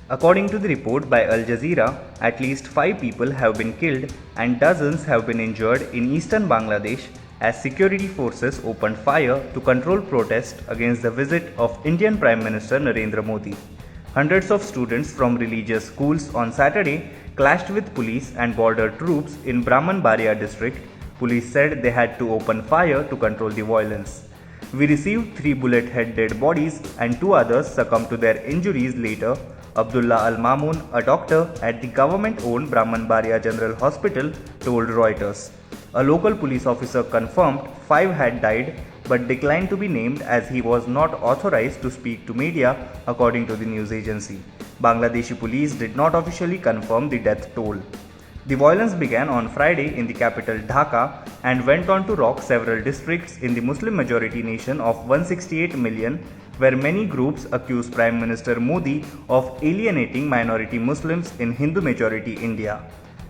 According to the report by Al Jazeera, at least 5 people have been killed and dozens have been injured in eastern Bangladesh as security forces opened fire to control protests against the visit of Indian Prime Minister Narendra Modi. Hundreds of students from religious schools on Saturday clashed with police and border troops in Brahmanbaria district. Police said they had to open fire to control the violence. We received 3 bullet-head dead bodies and 2 others succumbed to their injuries later, Abdullah Al-Mamun, a doctor at the government-owned Brahmanbaria General Hospital, told Reuters. A local police officer confirmed 5 had died but declined to be named as he was not authorized to speak to media, according to the news agency. Bangladeshi police did not officially confirm the death toll. The violence began on Friday in the capital Dhaka and went on to rock several districts in the Muslim-majority nation of 168 million, where many groups accuse Prime Minister Modi of alienating minority Muslims in Hindu-majority India.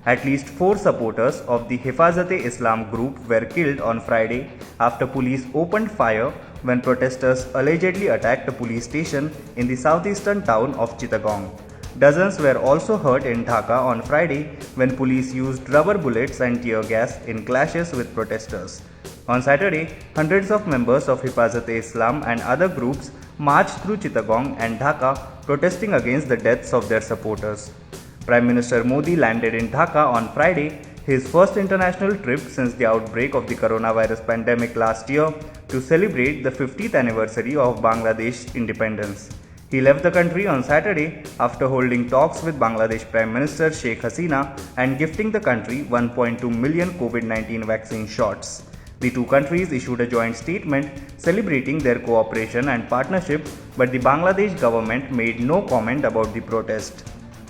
At least 4 supporters of the Hifazat-e-Islam group were killed on Friday after police opened fire when protesters allegedly attacked a police station in the southeastern town of Chittagong. Dozens were also hurt in Dhaka on Friday when police used rubber bullets and tear gas in clashes with protesters. On Saturday, hundreds of members of Hifazat-e-Islam and other groups marched through Chittagong and Dhaka protesting against the deaths of their supporters. Prime Minister Modi landed in Dhaka on Friday, his first international trip since the outbreak of the coronavirus pandemic last year, to celebrate the 50th anniversary of Bangladesh's independence. He left the country on Saturday after holding talks with Bangladesh Prime Minister Sheikh Hasina and gifting the country 1.2 million COVID-19 vaccine shots. The two countries issued a joint statement celebrating their cooperation and partnership, but the Bangladesh government made no comment about the protest.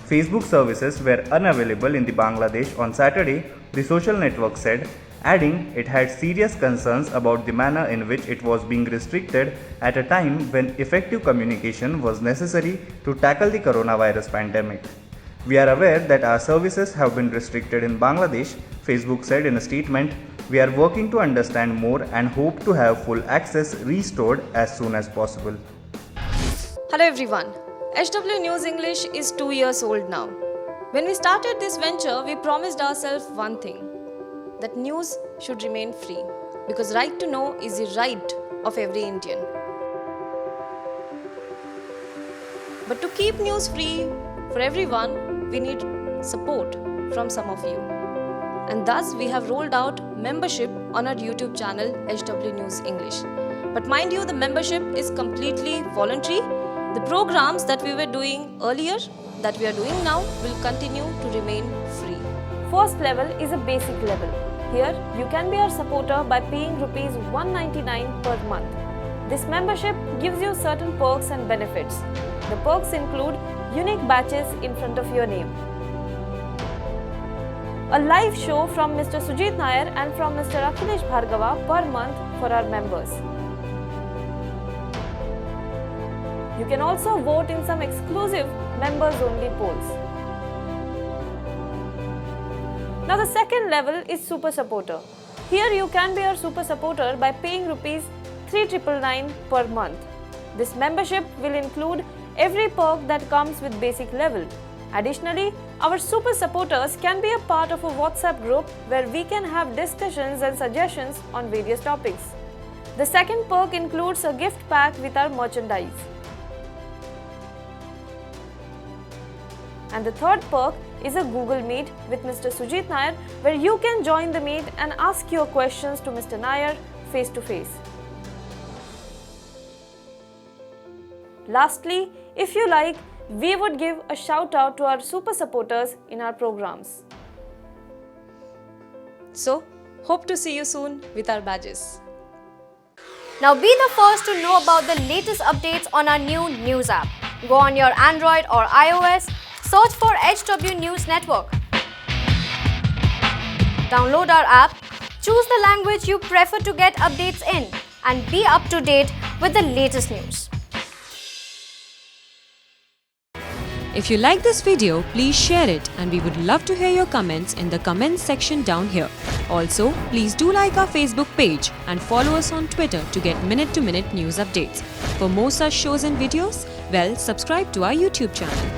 Facebook services were unavailable in the Bangladesh on Saturday, the social network said, adding it had serious concerns about the manner in which it was being restricted at a time when effective communication was necessary to tackle the coronavirus pandemic. We are aware that our services have been restricted in Bangladesh, Facebook said in a statement. We are working to understand more and hope to have full access restored as soon as possible. Hello everyone. HW News English is 2 years old now. When we started this venture, we promised ourselves one thing, that news should remain free, because right to know is the right of every Indian. But to keep news free for everyone, we need support from some of you. And thus we have rolled out membership on our YouTube channel HW News English. But mind you, the membership is completely voluntary. The programs that we were doing earlier, that we are doing now, will continue to remain free. First level is a basic level. Here, you can be our supporter by paying Rs 199 per month. This membership gives you certain perks and benefits. The perks include unique badges in front of your name, a live show from Mr. Sujit Nair and from Mr. Akhilesh Bhargava per month for our members. You can also vote in some exclusive members-only polls. Now the second level is Super Supporter. Here you can be our Super Supporter by paying Rs 3,999 per month. This membership will include every perk that comes with basic level. Additionally, our Super Supporters can be a part of a WhatsApp group where we can have discussions and suggestions on various topics. The second perk includes a gift pack with our merchandise. And the third perk is a Google Meet with Mr. Sujit Nair, where you can join the meet and ask your questions to Mr. Nair face to face. Lastly, if you like, we would give a shout out to our super supporters in our programs. So, hope to see you soon with our badges. Now be the first to know about the latest updates on our new news app. Go on your Android or iOS, search for HW News Network. Download our app, choose the language you prefer to get updates in, and be up to date with the latest news. If you like this video, please share it, and we would love to hear your comments in the comments section down here. Also, please do like our Facebook page and follow us on Twitter to get minute-to-minute news updates. For more such shows and videos, well, subscribe to our YouTube channel.